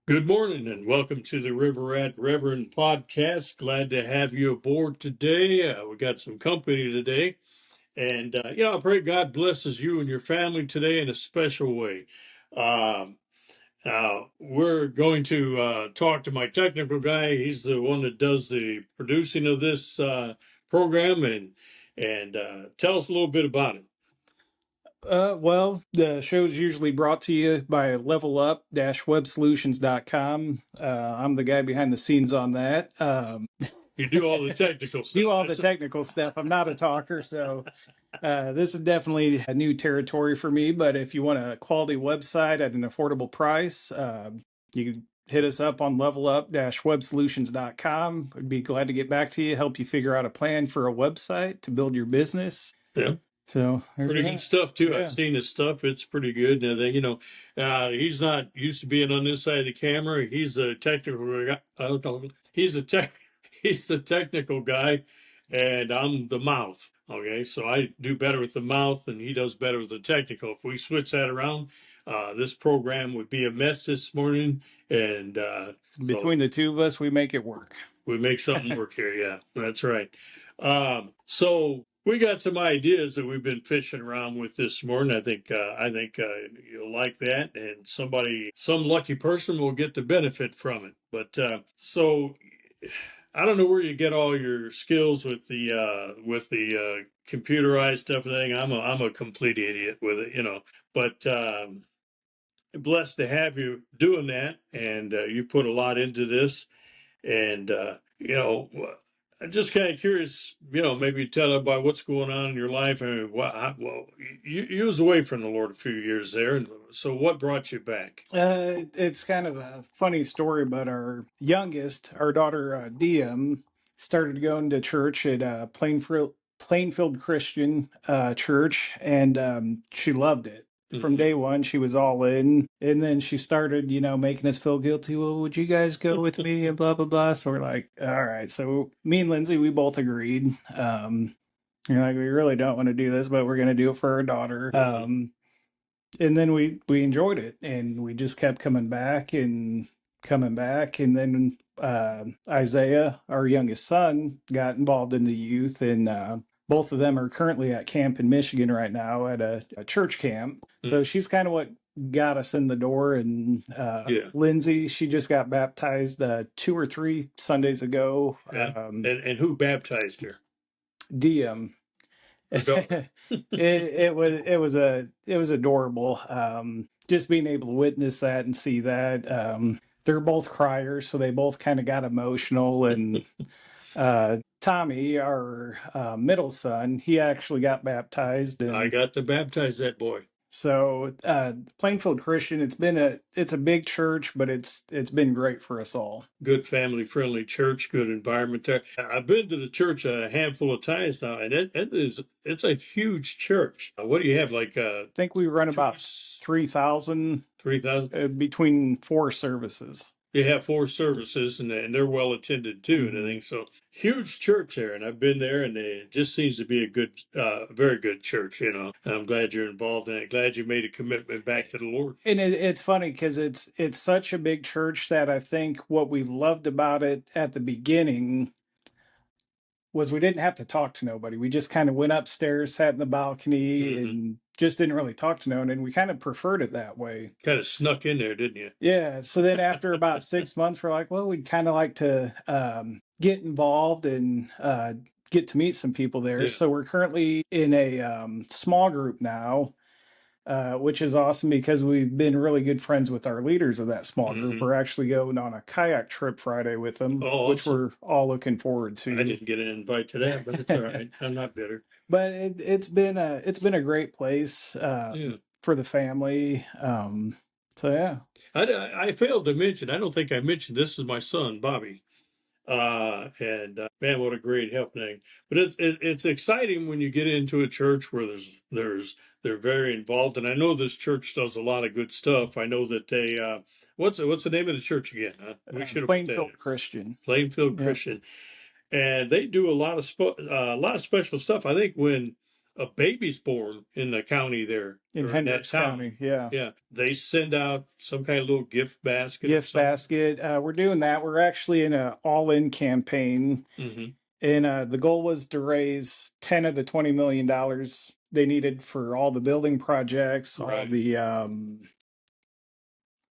Good morning and welcome to the River Rat Reverend podcast. Glad to have you aboard today. We got some company today. And, I pray God blesses you and your family today in a special way. Um, we're going to talk to my technical guy. He's the one that does the producing of this program and tell us a little bit about it. The show's usually brought to you by levelup-websolutions.com. I'm the guy behind the scenes on that. You do all the technical stuff. Do all the technical stuff. I'm not a talker, so this is definitely a new territory for me. But if you want a quality website at an affordable price, you can hit us up on levelup-websolutions.com. I'd be glad to get back to you, help you figure out a plan for a website to build your business. Yeah. So pretty good stuff too. Yeah. I've seen his stuff; it's pretty good. And then he's not used to being on this side of the camera. He's a technical guy. He's he's the technical guy, and I'm the mouth. Okay, so I do better with the mouth, and he does better with the technical. If we switch that around, this program would be a mess this morning. And between the two of us, we make it work. We make something work here. Yeah, that's right. So we got some ideas that we've been fishing around with this morning. I think you'll like that, and some lucky person will get the benefit from it. But so I don't know where you get all your skills with the computerized stuff and everything. I'm a complete idiot with it, But blessed to have you doing that, and you put a lot into this. And, I'm just kind of curious, maybe tell about what's going on in your life. I mean, you was away from the Lord a few years there. So what brought you back? It's kind of a funny story, but our youngest, our daughter, Diem, started going to church at Plainfield Christian church, and she loved it. From day one, she was all in. And then she started, making us feel guilty. Well, would you guys go with me? And blah, blah, blah. So we're like, all right. So me and Lindsay, we both agreed. We really don't want to do this, but we're going to do it for our daughter. And then we enjoyed it, and we just kept coming back. And then Isaiah, our youngest son, got involved in the youth, and both of them are currently at camp in Michigan right now at a church camp. So she's kind of what got us in the door. And Lindsay, she just got baptized 2 or 3 Sundays ago. And who baptized her? Diem. it was adorable. Just being able to witness that and see that. They're both criers, so they both kind of got emotional. And Tommy, our middle son, he actually got baptized. And I got to baptize that boy. So Plainfield Christian, it's a big church, but it's been great for us all. Good family friendly church, good environment there. I've been to the church a handful of times now, and it's a huge church. What do you have? I think we run about 3,000 between 4 services. They have 4 services, and they're well attended too, and I think so. Huge church there, and I've been there, and it just seems to be a good, very good church. I'm glad you're involved in it. Glad you made a commitment back to the Lord. And it's funny because it's such a big church that I think what we loved about it at the beginning was we didn't have to talk to nobody. We just kind of went upstairs, sat in the balcony, and just didn't really talk to no one. And we kind of preferred it that way. Kind of snuck in there, didn't you? Yeah. So then after about 6 months, we're like, well, we'd kind of like to get involved and get to meet some people there. Yeah. So we're currently in a small group now, which is awesome because we've been really good friends with our leaders of that small group. We're actually going on a kayak trip Friday with them, which we're all looking forward to. I didn't get an invite to that, but it's all right. I'm not bitter. But it's been a great place for the family. So yeah. I failed to mention. I don't think I mentioned this is my son Bobby. Man, what a great helping. But it's exciting when you get into a church where they're very involved, and I know this church does a lot of good stuff. I know that they what's the name of the church again? We should have Plainfield Christian. Plainfield Christian, and they do a lot of special stuff. I think when a baby's born in the county there in or in that Hendricks town, County. Yeah. yeah, they send out some kind of little gift basket or Gift something. basket. We're doing that. We're actually in a all-in campaign, Mm-hmm. and the goal was to raise 10 of the $20 million they needed for all the building projects, all Right. the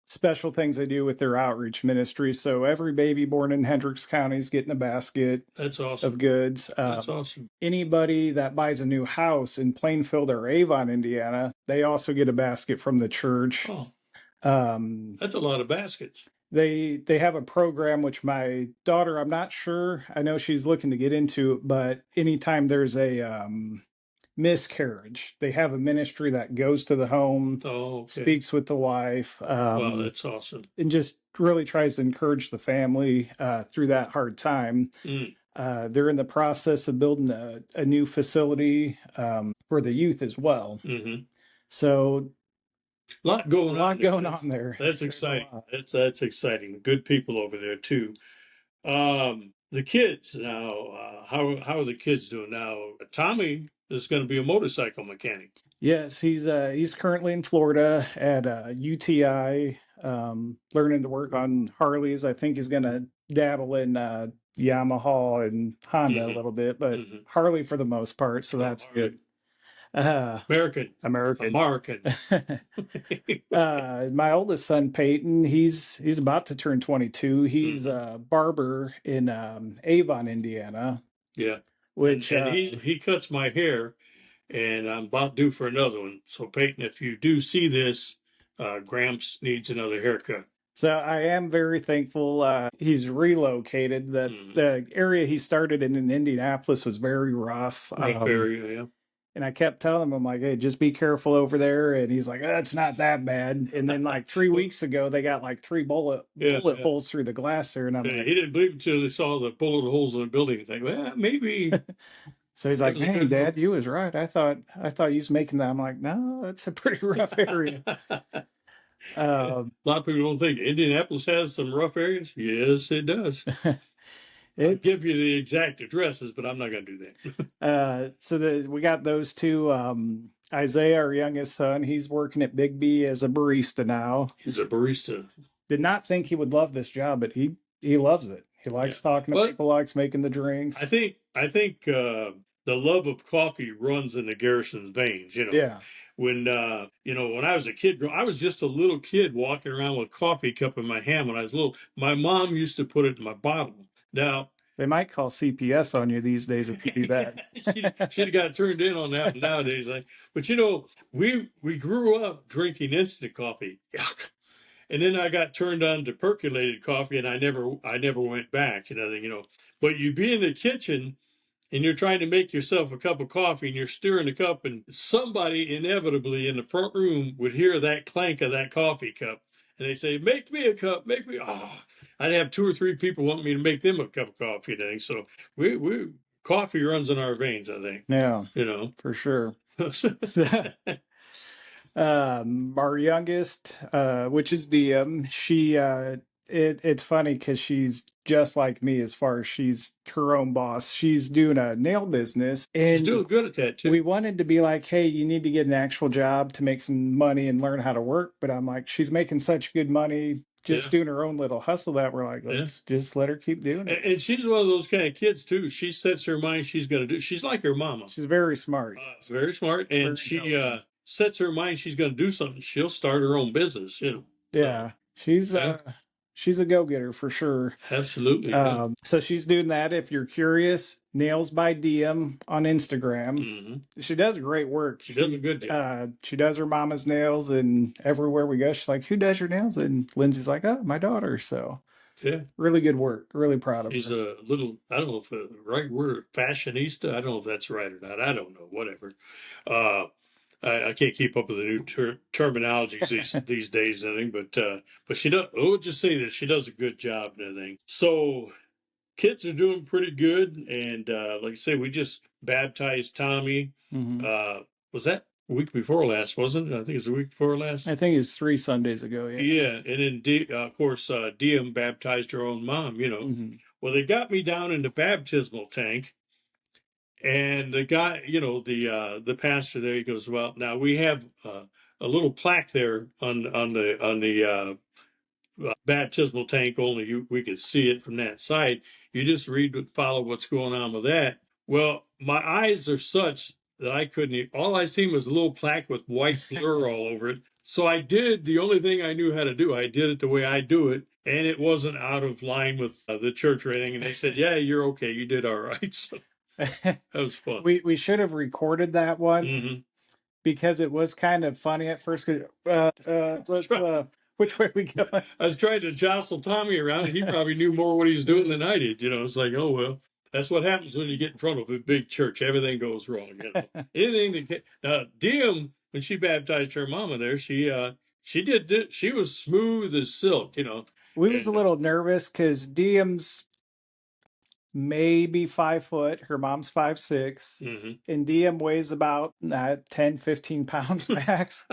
special things they do with their outreach ministry. So every baby born in Hendricks County is getting a basket That's of awesome. goods. That's awesome. Anybody that buys a new house in Plainfield or Avon, Indiana, they also get a basket from the church. Oh, Um, that's a lot of baskets. they have a program which my daughter, I'm not sure, I know she's looking to get into it, but anytime there's a miscarriage, they have a ministry that goes to the home, Oh, okay. speaks with the wife, Wow, that's awesome. and just really tries to encourage the family through that hard time. Mm. They're in the process of building a new facility for the youth as well. Mm-hmm. So A lot going a lot on there. going on there. That's exciting. That's exciting. Good people over there too. The kids now. How are the kids doing now? Tommy is going to be a motorcycle mechanic. Yes, he's currently in Florida at UTI, learning to work on Harleys. I think he's going to dabble in Yamaha and Honda a Mm-hmm. little bit, but Mm-hmm. Harley for the most part. So that's good. American. American. American. My oldest son Peyton, he's about to turn 22. He's a barber in Avon, Indiana. Yeah. Which and he cuts my hair, and I'm about due for another one. So Peyton, if you do see this, Gramps needs another haircut. So I am very thankful he's relocated. The area he started in Indianapolis was very rough. Rough area, yeah. And I kept telling him, I'm like, hey, just be careful over there. And he's like, oh, it's not that bad. And then like 3 weeks ago, they got like three bullet holes through the glass there. And I'm like, he didn't believe until he saw the bullet holes in the building. He's like, well, maybe. So he's like, hey, Dad, you was right. I thought you was making that. I'm like, no, that's a pretty rough area. A lot of people don't think Indianapolis has some rough areas. Yes, it does. I'll give you the exact addresses, but I'm not going to do that. So we got those two. Isaiah, our youngest son, he's working at Big B as a barista now. He's a barista. Did not think he would love this job, but he loves it. He likes talking to people, likes making the drinks. I think the love of coffee runs in the Garrison's veins. Yeah. When when I was a kid, I was just a little kid walking around with a coffee cup in my hand when I was little. My mom used to put it in my bottle. Now they might call CPS on you these days if you do that. she'd have got turned in on that nowadays. But we grew up drinking instant coffee. Yuck. And then I got turned on to percolated coffee, and I never went back. But you be in the kitchen and you're trying to make yourself a cup of coffee, and you're stirring the cup, and somebody inevitably in the front room would hear that clank of that coffee cup, and they say, "Make me a cup, make me." I'd have 2 or 3 people want me to make them a cup of coffee. I think so. We coffee runs in our veins. I think. Yeah, for sure. Our youngest, which is Diem, she it's funny because she's just like me as far as she's her own boss. She's doing a nail business, and she's doing good at that too. We wanted to be like, hey, you need to get an actual job to make some money and learn how to work. But I'm like, she's making such good money just doing her own little hustle that we're like, let's just let her keep doing it. And she's one of those kind of kids too. She sets her mind she's going to do. She's like her mama. She's very smart. Very smart, and she sets her mind she's going to do something. She'll start her own business. Yeah, she's a go-getter for sure. Absolutely. So she's doing that. If you're curious, Nails by DM on Instagram. Mm-hmm. She does great work. She does a good job. She does her mama's nails, and everywhere we go, she's like, "Who does your nails?" And Lindsay's like, "Oh, my daughter." So really good work. Really proud of her. She's a little, I don't know if the right word, fashionista. I don't know if that's right or not. I don't know. Whatever. I can't keep up with the new terminologies these days, I think, but she does. We'll just say that she does a good job and everything. So kids are doing pretty good, and like I say, we just baptized Tommy. Mm-hmm. Was that a week before last? Wasn't it? I think it's a week before last. I think it's 3 Sundays ago. Yeah, and then of course Diem baptized her own mom. Mm-hmm. Well, they got me down in the baptismal tank. And the guy, the pastor there, he goes, "Well, now we have a little plaque there on the baptismal tank. Only we could see it from that side. You just follow what's going on with that." Well, my eyes are such that I couldn't. All I seen was a little plaque with white blur all over it. So I did the only thing I knew how to do. I did it the way I do it, and it wasn't out of line with the church or anything. And they said, "Yeah, you're okay. You did all right." So that was fun. We should have recorded that one Mm-hmm. because it was kind of funny at first. Which way are we going? I was trying to jostle Tommy around, and he probably knew more what he's doing than I did. It's like, oh well, that's what happens when you get in front of a big church. Everything goes wrong. Anything that now, Diem, when she baptized her mama there, she did she was smooth as silk. We was a little nervous because Diem's maybe 5 foot. Her mom's 5'6", Mm-hmm. and Diem weighs about 10, 15 pounds max.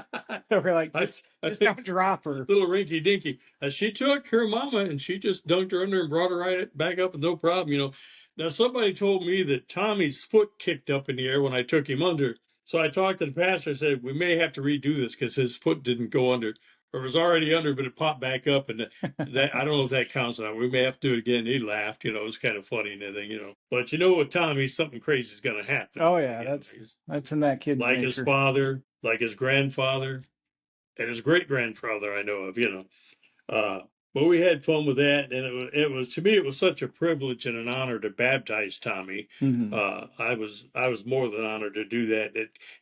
So we're like, just don't drop her. Little rinky dinky. She took her mama and she just dunked her under and brought her right back up with no problem. Now somebody told me that Tommy's foot kicked up in the air when I took him under. So I talked to the pastor and said, we may have to redo this because his foot didn't go under. Or it was already under, but it popped back up, and that I don't know if that counts or not. We may have to do it again. He laughed, it was kind of funny and everything. But with Tommy, something crazy is going to happen. Oh yeah, that's in that kid's like nature. His father, like his grandfather, and his great grandfather. I know of, But we had fun with that, and it was to me it was such a privilege and an honor to baptize Tommy. Mm-hmm. I was more than honored to do that.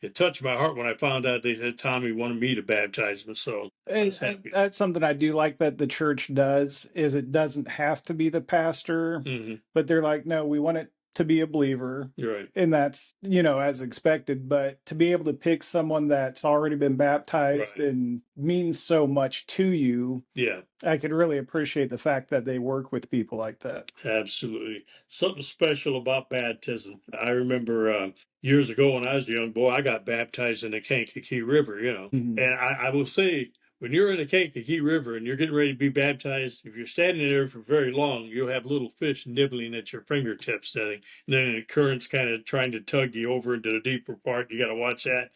It touched my heart when I found out they said Tommy wanted me to baptize him. So I was happy. That's something I do like that the church does. Is it doesn't have to be the pastor, Mm-hmm. but they're like, no, we want it to be a believer. You're right. And that's, as expected. But to be able to pick someone that's already been baptized and means so much to you, yeah, I could really appreciate the fact that they work with people like that. Absolutely. Something special about baptism. I remember years ago when I was a young boy, I got baptized in the Kankakee River, Mm-hmm. And I will say, when you're in the Kankakee River and you're getting ready to be baptized, if you're standing there for very long, you'll have little fish nibbling at your fingertips. And then the current's kind of trying to tug you over into the deeper part. You got to watch that.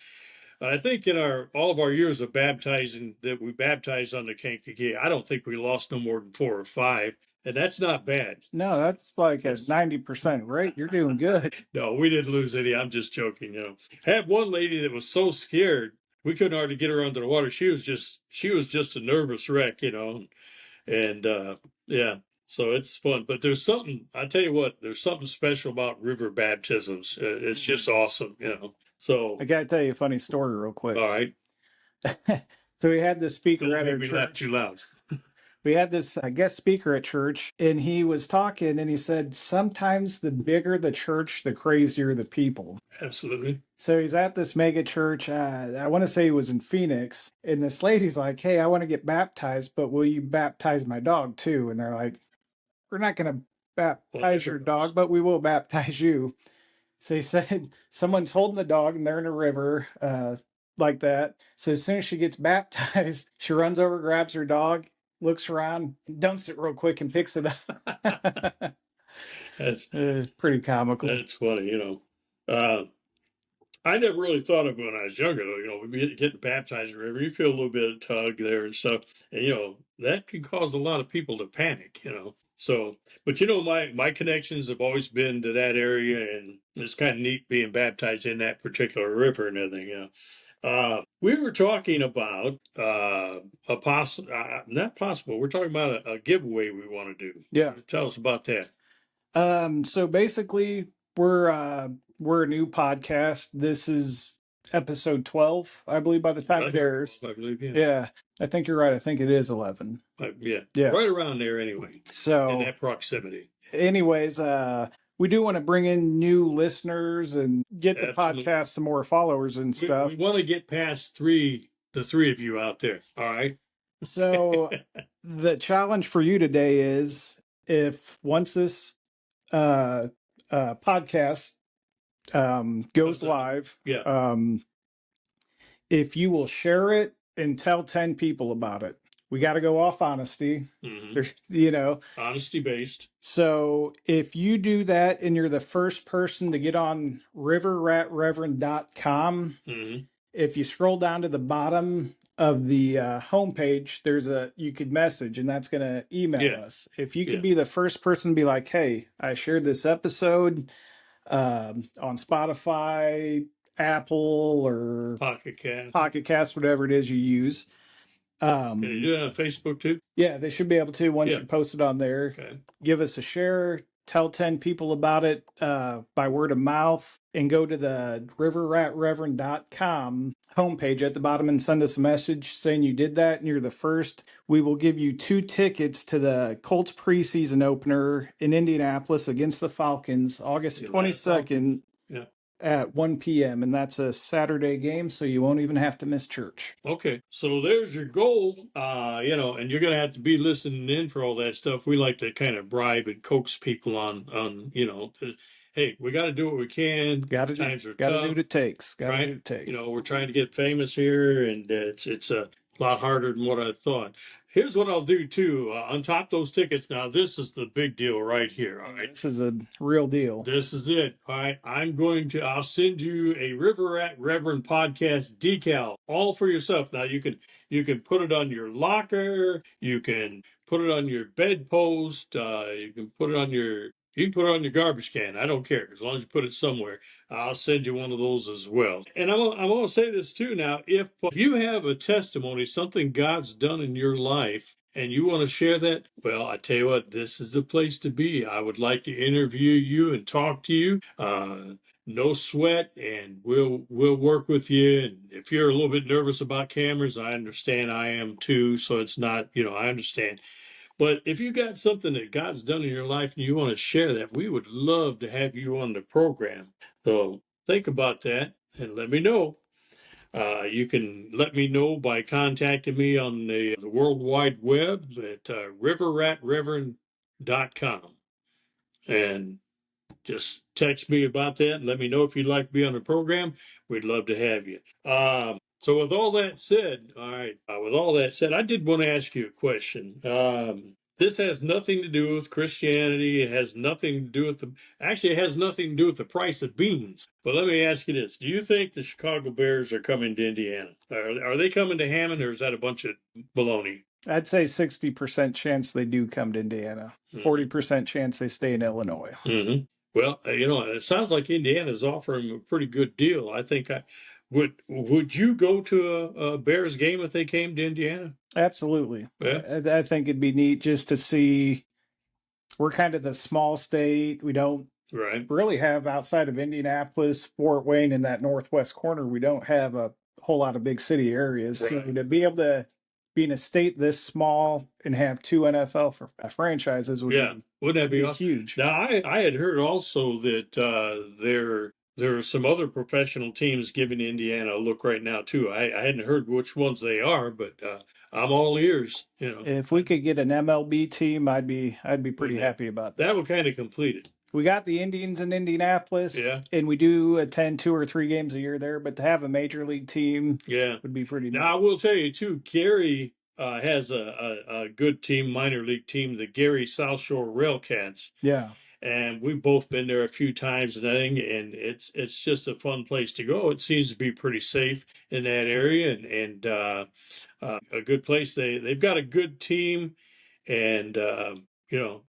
I think in all of our years of baptizing that we baptized on the Kankakee, I don't think we lost no more than 4 or 5. And that's not bad. No, that's like a 90% rate. You're doing good. No, we didn't lose any. I'm just joking. Had one lady that was so scared we couldn't hardly get her under the water. She was just a nervous wreck, And yeah, so it's fun. But I tell you what, there's something special about river baptisms. It's just awesome, So I gotta tell you a funny story real quick. All right. So we had this speaker Don't at make our me church. laugh too loud. We had this guest speaker at church, and he was talking, and he said, sometimes the bigger the church, the crazier the people. Absolutely. So he's at this mega church. I want to say he was in Phoenix. And this lady's like, hey, I want to get baptized, but will you baptize my dog too? And they're like, we're not going to baptize your dog, but we will baptize you. So he said, someone's holding the dog and they're in a river like that. So as soon as she gets baptized, she runs over, grabs her dog, looks around, dunks it real quick, and picks it up. That's pretty comical. That's funny, I never really thought of it when I was younger, though. We getting baptized in the river, you feel a little bit of tug there and stuff. And, that can cause a lot of people to panic, So, but, my connections have always been to that area, and it's kind of neat being baptized in that particular river and everything, We were talking about not possible. We're talking about a giveaway we want to do. Yeah. Tell us about that. So basically, we're a new podcast. This is episode 12, I believe, by the time it airs. I believe, yeah. Yeah, I think you're right. I think it is 11. Yeah, Yeah. Right around there anyway. So in that proximity. Anyways, we do want to bring in new listeners and get the podcast some more followers and stuff. We want to get past the three of you out there. All right. So the challenge for you today is if once this podcast goes live, yeah. If you will share it and tell 10 people about it. we got to go off honesty. Mm-hmm. There's, Honesty based. So if you do that and you're the first person to get on riverratreverend.com, Mm-hmm. if you scroll down to the bottom of the homepage, you could message, and that's going to email us. If you could be the first person to be like, hey, I shared this episode on Spotify, Apple, or Pocket Cast, whatever it is you use. Can you do it on Facebook too? Yeah, they should be able to once you post it on there. Okay. Give us a share, tell 10 people about it by word of mouth, and go to the riverratreverend.com homepage at the bottom and send us a message saying you did that and you're the first. We will give you 2 tickets to the Colts preseason opener in Indianapolis against the Falcons, August 22nd. Yeah. At 1 p.m. and that's a Saturday game, so you won't even have to miss church. Okay, so there's your goal, and you're going to have to be listening in for all that stuff. We like to kind of bribe and coax people on hey, we got to do what we can. Times are tough. Got to do what it takes. We're trying to get famous here, and it's a lot harder than what I thought. Here's what I'll do too. On top of those tickets, now this is the big deal right here. All right, this is a real deal. This is it. All right, I'll send you a River Rat Reverend podcast decal, all for yourself. Now you can put it on your locker, you can put it on your bedpost, you can put it on your garbage can. I don't care, as long as you put it somewhere. I'll send you one of those as well. And I'm going to say this too now. If you have a testimony, something God's done in your life, and you want to share that, well, I tell you what, this is the place to be. I would like to interview you and talk to you. No sweat, and we'll work with you. And if you're a little bit nervous about cameras, I understand. I am too. So it's not, I understand. But if you got something that God's done in your life and you want to share that, we would love to have you on the program. So think about that and let me know. You can let me know by contacting me on the World Wide Web at riverratreverend.com. And just text me about that and let me know if you'd like to be on the program. We'd love to have you. So with all that said, I did want to ask you a question. This has nothing to do with Christianity. It has nothing to do with it has nothing to do with the price of beans. But let me ask you this. Do you think the Chicago Bears are coming to Indiana? Are they coming to Hammond, or is that a bunch of baloney? I'd say 60% chance they do come to Indiana. 40% chance they stay in Illinois. Mm-hmm. Well, it sounds like Indiana's offering a pretty good deal. I think would you go to a Bears game if they came to Indiana? Absolutely. Yeah. I think it'd be neat just to see. We're kind of the small state. We don't really have, outside of Indianapolis, Fort Wayne, in that northwest corner, we don't have a whole lot of big city areas. Right. So to be able to be in a state this small and have 2 NFL franchises wouldn't that be awesome? Huge. Now, I had heard also that there are some other professional teams giving Indiana a look right now too. I hadn't heard which ones they are, but I'm all ears. If we could get an MLB team, I'd be pretty happy about that. That would kind of complete it. We got the Indians in Indianapolis, and we do attend 2 or 3 games a year there. But to have a major league team, would be pretty. Now I will tell you too, Gary has a good team, minor league team, the Gary South Shore Railcats. Yeah. And we've both been there a few times, and it's just a fun place to go. It seems to be pretty safe in that area, and a good place. They've got a good team, and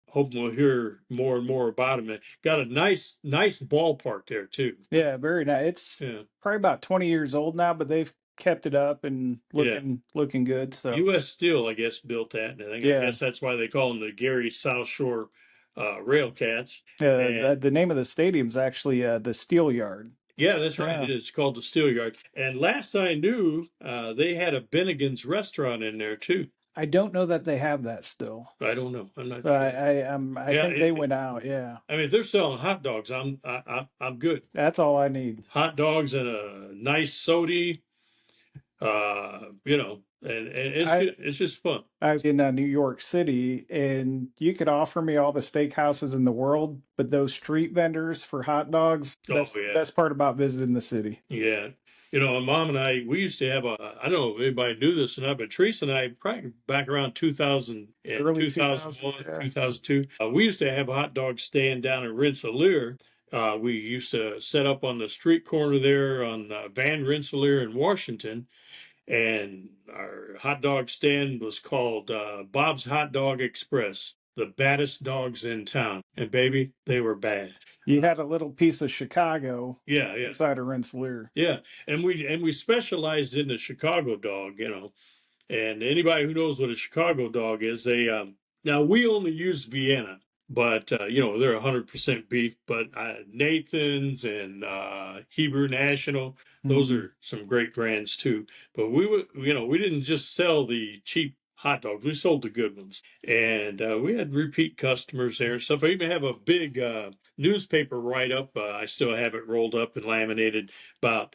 hoping we'll hear more and more about them. Got a nice ballpark there too. Yeah, very nice. It's probably about 20 years old now, but they've kept it up and looking good. So U.S. Steel, I guess, built that, and I guess that's why they call them the Gary South Shore Railcats. The name of the stadium's actually the Steel Yard. Yeah, that's right. It's called the Steel Yard. And last I knew, they had a Bennigan's restaurant in there too. I don't know that they have that still. I don't know. I'm not sure. I think they went out. Yeah. I mean, if they're selling hot dogs, I'm good. That's all I need. Hot dogs and a nice soda. And it's just fun. I was in New York City, and you could offer me all the steakhouses in the world, but those street vendors for hot dogs, best part about visiting the city. Yeah. my mom and I, we used to have I don't know if anybody knew this or not, but Teresa and I, probably back around 2000 and Early 2000s, 2001, yeah. 2002, we used to have a hot dog stand down in Rensselaer. We used to set up on the street corner there on Van Rensselaer in Washington, and our hot dog stand was called Bob's Hot Dog Express, the baddest dogs in town. And baby, they were bad. You had a little piece of Chicago Yeah, yeah, inside of Rensselaer. yeah. And we specialized in the Chicago dog, And anybody who knows what a Chicago dog is, now we only use Vienna, but they're 100% beef. But Nathan's and Hebrew National, those Mhm. are some great brands too. But we didn't just sell the cheap hot dogs; we sold the good ones, and we had repeat customers there and stuff. I even have a big newspaper write up. I still have it rolled up and laminated about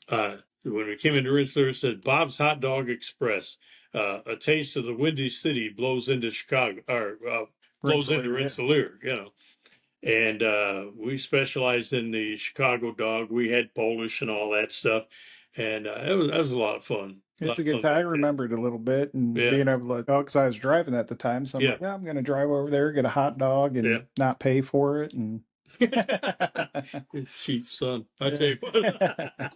when we came into Rensselaer, it said Bob's Hot Dog Express. A taste of the Windy City blows into Chicago, or blows into Rensselaer, yeah. Rensselaer. And we specialized in the Chicago dog. We had Polish and all that stuff, and that was a lot of fun. It's a good time. I remembered a little bit and Yeah, being able to, because I was driving at the time. So I'm yeah, like, yeah, I'm going to drive over there, get a hot dog yeah. and not pay for it. And Cheap son, I tell yeah. you what,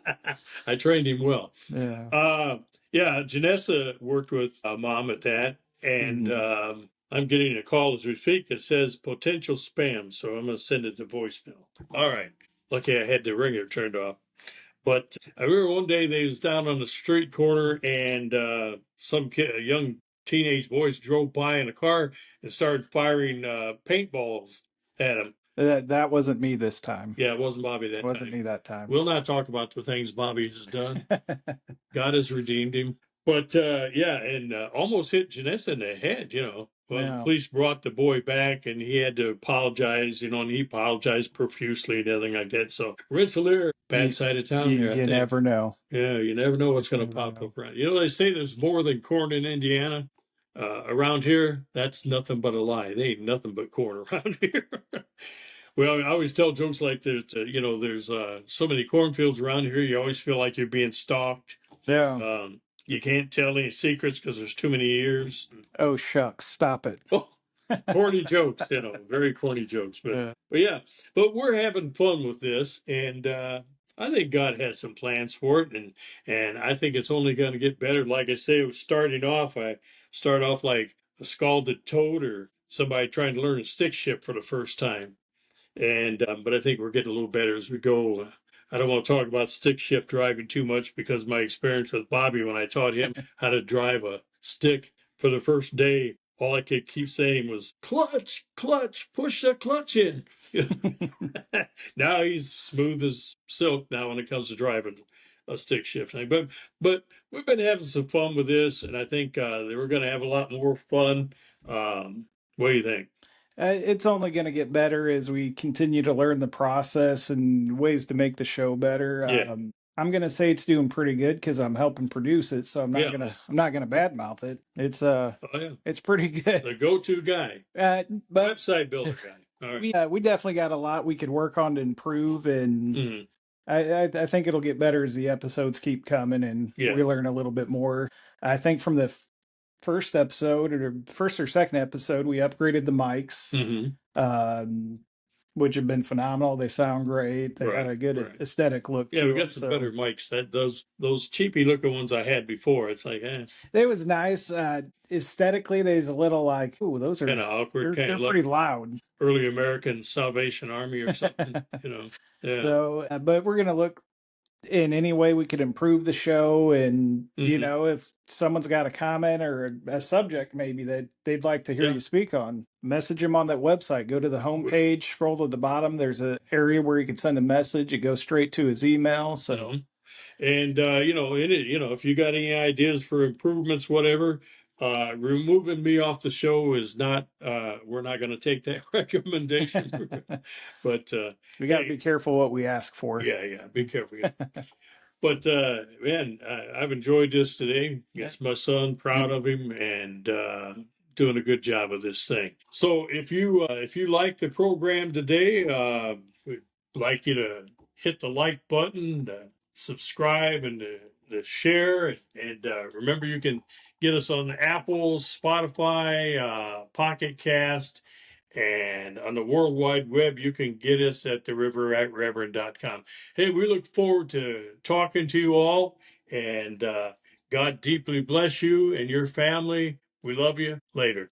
I trained him well. Yeah. Yeah, Janessa worked with mom at that, and Mhm. I'm getting a call as we speak. It says potential spam, so I'm going to send it to voicemail. All right. Lucky I had the ringer turned off. But I remember one day they was down on the street corner, and some kid, young teenage boys drove by in a car and started firing paintballs at him. That wasn't me this time. Yeah, it wasn't Bobby that Wasn't time. me that time. We'll not talk about the things Bobby has done. God has redeemed him. But yeah, and almost hit Janessa in the head. Well, the Yeah. police brought the boy back, and he had to apologize, and he apologized profusely and everything like that. So Rensselaer, bad side of town here, I You think. never know. Yeah, you never know what's going to Never pop know. up around. They say there's more than corn in Indiana. Around here, that's nothing but a lie. They ain't nothing but corn around here. Well, I always tell jokes like there's so many cornfields around here. You always feel like you're being stalked. Yeah. You can't tell any secrets because there's too many ears. Oh, shucks. Stop it. Oh, corny jokes, very corny jokes. But Yeah. but yeah, but we're having fun with this, and I think God has some plans for it, and I think it's only going to get better. Like I say, starting off, I start off like a scalded toad or somebody trying to learn a stick shift for the first time. And but I think we're getting a little better as we go. I don't want to talk about stick shift driving too much because my experience with Bobby when I taught him how to drive a stick for the first day, all I could keep saying was clutch, clutch, push the clutch in. Now he's smooth as silk now when it comes to driving a stick shift thing. But we've been having some fun with this, and I think that we're going to have a lot more fun. What do you think? It's only going to get better as we continue to learn the process and ways to make the show better. Yeah, I'm going to say it's doing pretty good because I'm helping produce it, so yeah. I'm not gonna badmouth it. Oh yeah. It's pretty good. The go-to guy, But website builder guy. All right. we definitely got a lot we could work on to improve, and Mhm. I think it'll get better as the episodes keep coming and Yeah. we learn a little bit more. I think from the first episode or first or second episode, we upgraded the mics, which have been phenomenal. They sound great. They got a good Right. aesthetic look Yeah, to we them. got some better mics. Those cheapy looking ones I had before. It's like, It was nice. Aesthetically, there's a little like, ooh, those are kind of awkward. they're pretty loud. Early American Salvation Army or something. Yeah. So, but we're gonna look in any way we could improve the show, and if someone's got a comment or a subject maybe that they'd like to hear you speak on, message them on that website. Go to the homepage, scroll to the bottom, there's an area where you can send a message. It goes straight to his email. So and in it, if you got any ideas for improvements, whatever, removing me off the show is not we're not going to take that recommendation. But we got to be careful what we ask for. Yeah, be careful. But man, I've enjoyed this today. Yes, my son, proud of him, and doing a good job of this thing. So if you like the program today, we'd like you to hit the like button, subscribe and to share. And remember, you can get us on Apple, Spotify, Pocket Cast, and on the World Wide Web. You can get us at theriveratreverend.com. Hey, we look forward to talking to you all, and God deeply bless you and your family. We love you. Later.